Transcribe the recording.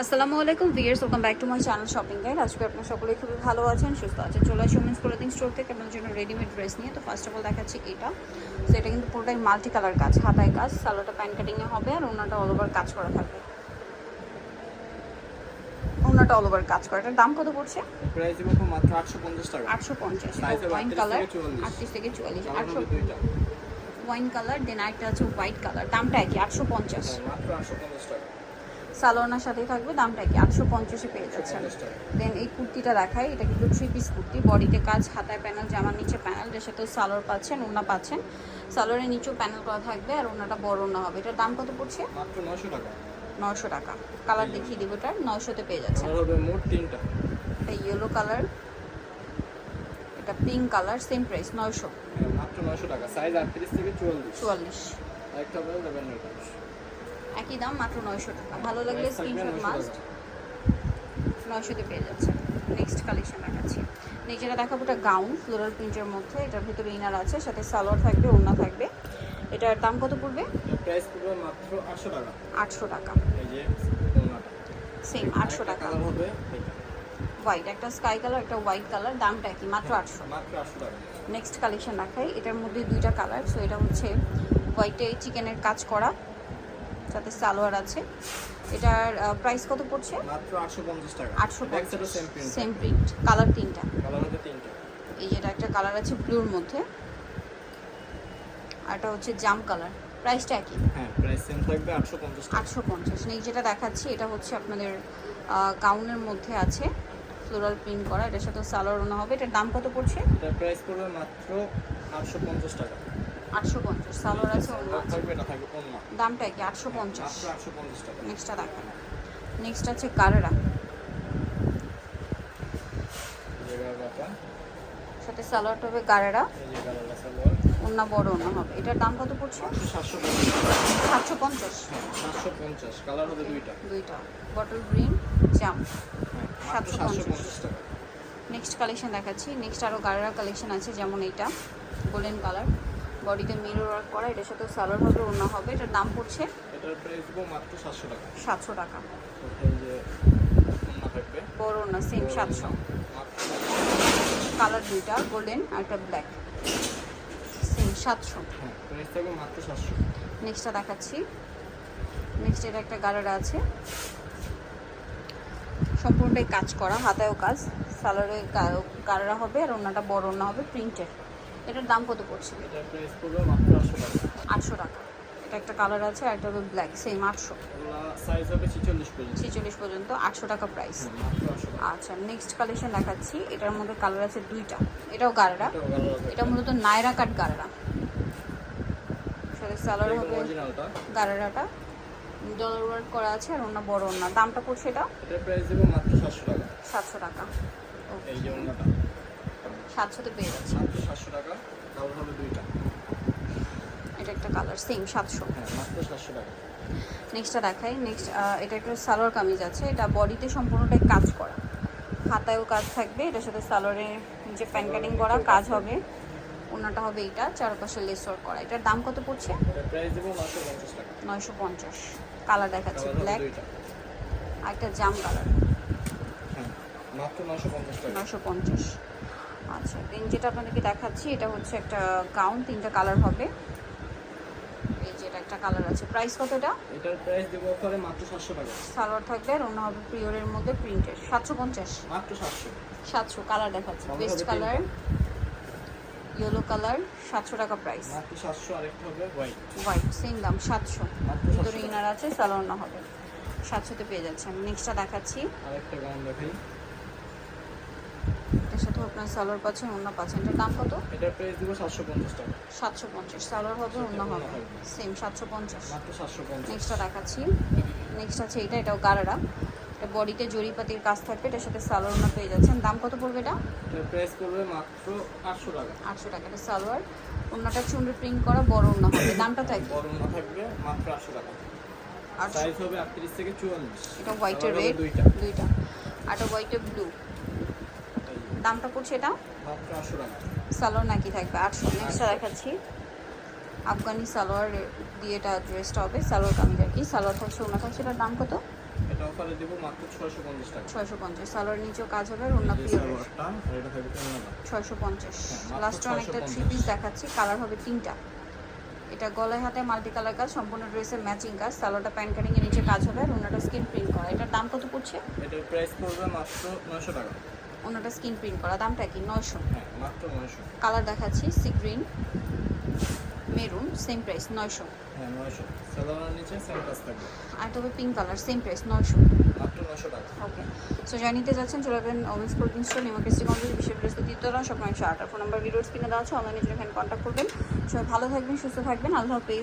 আসসালামু আলাইকুম viewers, welcome back to my channel shopping guide. আজকে আপনারা সকলেই খুবই ভালো আছেন, সুস্থ আছেন। চলে আসি উমেন্স ক্লোথিং স্টোর থেকে আপনাদের জন্য রেডিমেড ড্রেস নিয়ে। তো ফার্স্ট অফ অল দেখাচ্ছি এটা। তো এটা কিন্তু পুরোটাই মাল্টি কালার কাজ, হাতায় কাজ, সালোয়ারটা প্যান্ট কাটিংয়ে হবে আর ওনাটা অল ওভার কাজ করা থাকবে। ওনাটা অল ওভার কাজ করা। এটার দাম কত পড়ছে? প্রাইস দিব মাত্র 850 টাকা। 850। ওয়াইন 38 কালার, থেকে 44। 38 থেকে 44। কালার হবে দুইটা। ওয়াইন কালার, দেন আরেকটা আছে হোয়াইট কালার। দামটা কি? 850। মাত্র 850 টাকা। সালোয়ারের সাথেই থাকবে। দামটা কি? 850-এ পেয়ে যাচ্ছেন। দেন এই কুর্তিটা দেখাই। এটা কিন্তু 3 পিস কুর্তি, বডিতে কাজ, হাতায় প্যানেল, জামার নিচে প্যানেল, এর সাথে সালোয়ার পাচ্ছেন, ওড়না পাচ্ছেন। সালোয়ারের নিচেও প্যানেল করা থাকবে আর ওড়নাটা বড় ওড়না হবে। এটার দাম কত পড়ছে? মাত্র 900 টাকা। 900 টাকা। কালার দেখিয়ে দিব, এটা 900-তে পেয়ে যাচ্ছেন। কালার হবে মোট 3টা। এটা ইয়েলো কালার, এটা পিঙ্ক কালার, সেম প্রাইস 900। মাত্র 900 টাকা। সাইজ 38 থেকে 44। 44 একটা হবে ল্যাভেন্ডার কালার। একই দাম, মাত্র 900 টাকা। ভালো লাগলে স্ক্রিনশট মাস্ট। 900-তে পেয়ে যাচ্ছে। নেক্সট কালেকশন দেখাচ্ছি। নিচেটা দেখাবো, এটা গাউন ফ্লোরাল প্রিন্টের মধ্যে। এটার ভিতরে ইনার আছে, সাথে সালোয়ার থাকবে, ওড়না থাকবে। এটার দাম কত পড়বে? প্রাইস পড়বে মাত্র 800 টাকা। 800 টাকা। এই যে ওনাটা সেম 800 টাকা। কালার হবে এটা। হোয়াইট, একটা স্কাই কালার, একটা হোয়াইট কালার। দামটা কি? মাত্র 800। মাত্র 800 টাকা। নেক্সট কালেকশন দেখাই। এটার মধ্যে দুইটা কালার। সো এটা হচ্ছে হোয়াইটে চিকেনের কাজ করা, সাথে সালোয়ার আছে। এটার প্রাইস কত পড়ছে? মাত্র 850 টাকা। 850। Same print. Same print, colour তিনটা। কালার হবে 3টা। এই যেটা একটা কালার আছে ব্লুর মধ্যে, আর এটা হচ্ছে জাম কালার। প্রাইসটা কি? হ্যাঁ, প্রাইস সেম থাকবে 850 টাকা। 850। এই যেটা দেখাচ্ছি এটা হচ্ছে আপনাদের গাউনের মধ্যে আছে, ফ্লোরাল প্রিন্ট করা। এটার সাথে সালোয়ার ওড়না হবে। এটার দাম কত পড়ছে? এটার প্রাইস পড়বে মাত্র 850 টাকা। 850। সালোয়ার আছে, ওড়না আছে। থাকবে এটা থাকবে ওন্না। দামটা কি? 850। মাত্র 850 টাকা। নেক্সটটা দেখান। নেক্সট আছে কারেরা, এই গাড়াটা, সাথে সালোয়ারটা হবে গারেরা, এই যে গাড়াটা সালোয়ার। ওড়না বড় ওড়না হবে। এটার দাম কত পড়ছে? মাত্র 750 টাকা। 750। 750 কালার হবে দুইটা। দুইটা, বটল গ্রিন, জাম। হ্যাঁ, মাত্র 750 টাকা। নেক্সট কালেকশন দেখাচ্ছি। নেক্সট আরও গারেরা কালেকশন আছে, যেমন এইটা গোল্ডেন কালার, বডিতে মিরর ওয়ার্ক করা। এটার সাথে সালোয়ার হবে, ওড়না হবে। এটার দাম পড়ছে এটার প্রাইস দিব মাত্র 700 টাকা। 700 টাকা। এই যে ওন্না থাকবে বড় ওড়না, সেম 700। মাত্র কালার দুইটা, গোল্ডেন আর একটা ব্ল্যাক, সেম 700। হ্যাঁ, প্রাইস থাকবে মাত্র 700। নেক্সটটা দেখাচ্ছি। নেক্সট এটা একটা গারারা আছে, সম্পূর্ণটাই কাজ করা, হাতায়ও কাজ, সালোয়ারে গারারা হবে আর ওড়নাটা বড় ওড়না হবে প্রিন্টের। এটার দাম কত পড়ছে? এটার প্রাইস পড়বে মাত্র 800 টাকা। 800 টাকা। এটা একটা কালার আছে আর একটা হবে ব্ল্যাক, সেম 800। এগুলা সাইজ হবে 46 পর্যন্ত। 46 পর্যন্ত, 800 টাকা প্রাইস। মাত্র 800 টাকা। আচ্ছা, নেক্সট কালেকশন দেখাচ্ছি। এটার মধ্যে কালার আছে দুইটা। এটাও গারারা, এটাও কালার হবে। এটা মূলত নায়রা কাট গারারা, সাথে সালোয়ার হবে অরিজিনালটা। গারারাটা ডলার ওয়ার্ক করা আছে আর ওড়না বড় ওড়না। দামটা পড়ছে এটা এটার প্রাইস দিব মাত্র 700 টাকা। 700 টাকা। এই যে ওন্নাটা 700-তে পেয়ে যাচ্ছে। মাত্র 700 টাকা। কালার হবে দুইটা। এটা একটা কালার, সেম 700। হ্যাঁ, মাত্র 700 টাকা। নেক্সটটা দেখাই। নেক্সট এটা একটা সালোয়ার কামিজ আছে। এটা বডিতে সম্পূর্ণটাই কাজ করা, হাতায়ও কাজ থাকবে। এটার সাথে সালোয়ারে যে প্যান কাটিং করা কাজ হবে, ওড়নাটা হবে এইটা, চারপাশে লেস ওয়ার্ক করা। এটার দাম কত পড়ছে? এটার প্রাইস দিব মাত্র 50 টাকা। 950। কালার দেখাচ্ছি, কালার হবে ব্ল্যাক দুইটা। আর একটা জাম কালার, হ্যাঁ, মাত্র 950 টাকা। 950। আচ্ছা, দেন যেটা আপনাদেরকে দেখাচ্ছি এটা হচ্ছে একটা গাউন, তিনটা কালার হবে। এই যে এটা একটা কালার আছে। প্রাইস কত এটা? এটার প্রাইস দিব করে মাত্র 700 টাকা। সালোয়ার থাকবে আর ওড়না হবে পিওরের মধ্যে প্রিন্টের। 750। মাত্র 700। 700। কালার দেখাচ্ছি, কালার পেস্ট হবে কালার, তিনটা। ইয়েলো কালার, 700 টাকা প্রাইস। মাত্র 700। আরেকটা হবে হোয়াইট। হোয়াইট, সেম দাম 700। মাত্র ভিতরে 700 ইনার আছে, সালোয়ার না হবে। 700-তে পেয়ে যাচ্ছেন। নেক্সটটা দেখাচ্ছি। আরেকটা গাউন দেখাই। এটার সাথে আপনার সালোয়ার পাচ্ছেন, ওড়না পাচ্ছেন। এটার দাম কত? এটার প্রাইস দিব 750 টাকা। 750। সালোয়ার হবে, ওড়না হবে, সেম 750। মাত্র 750। নেক্সটটা দেখাচ্ছি। নেক্সট আছে এটা, এটাও গারারা। এটা বডিতে জরিপাতির কাজ থাকবে, এটার সাথে সালোয়ার ওড়না পেয়ে যাচ্ছেন। দাম কত পড়বে এটা? এটার প্রাইস পড়বে মাত্র 800 টাকা। 800 টাকা। এটা সালোয়ার, ওড়নাটা চুনরি প্রিন্ট করা, বড় ওড়না হবে। দামটা থাকবে বড় না থাকবে মাত্র 800 টাকা। 800। সাইজ হবে 38 থেকে 44। এটা হোয়াইটের কালার হবে রেড, দুইটা। দুইটা, আর এটা হোয়াইটের ব্লু। দামটা পড়ছে এটা? মাত্র 800 টাকা। সালোয়ার নাকি থাকবে 800। নেক্সটটা দেখাচ্ছি। আফগানি সালোয়ার দিয়ে এটা ড্রেসটা হবে, সালোয়ার কামিজ আর কি। সালোয়ার থাকছে, ওড়না থাকছে। এটার দাম কত? এটাও অফারে দিব মাত্র 650 টাকা। 650। সালোয়ার নিচেও কাজ হবে আর অন্য এই পিওর সালোয়ারটা আর এটা থাকবে কেমন? 650। মাত্র লাস্ট অনেকটা 3 650 পিস দেখাচ্ছি, কালার হবে 3টা। এটা গলায় হাতে মাল্টি কালার কাজ, সম্পূর্ণ ড্রেসের ম্যাচিং কাজ। সালোয়ারটা প্যান্ট কাটিং এর নিচে কাজ হবে আর অন্যটা স্কিন প্রিন্ট করা। এটার দাম কত পড়ছে? এটার প্রাইস পড়বে মাত্র 900 টাকা। অন্যটা স্কিন প্রিন্ট করা, দামটা কি? 900। হ্যাঁ, মাত্র 900। কালার দেখাচ্ছি sea green, maroon, same price 900। হ্যাঁ, 900। সালোয়ারের নিচে সেম কাজ থাকবে। আর তবে পিঙ্ক কালার, সেম প্রাইস 900। মাত্র 900 টাকা। ওকে, সো যারা নিতে যাচ্ছেন চলে যাবেন women's clothing store, New Market city complex, বিশ্বের বৃহস্পতি দ্বিতীয়তলা, শপ 908। ফোন নাম্বার ভিডিওর স্ক্রিনে দেওয়া আছে, অনলাইনে জন্য এখানে কন্ট্যাক্ট করবেন। সবাই ভালো থাকবেন, সুস্থ থাকবেন, আল্লাহ হাফেজ।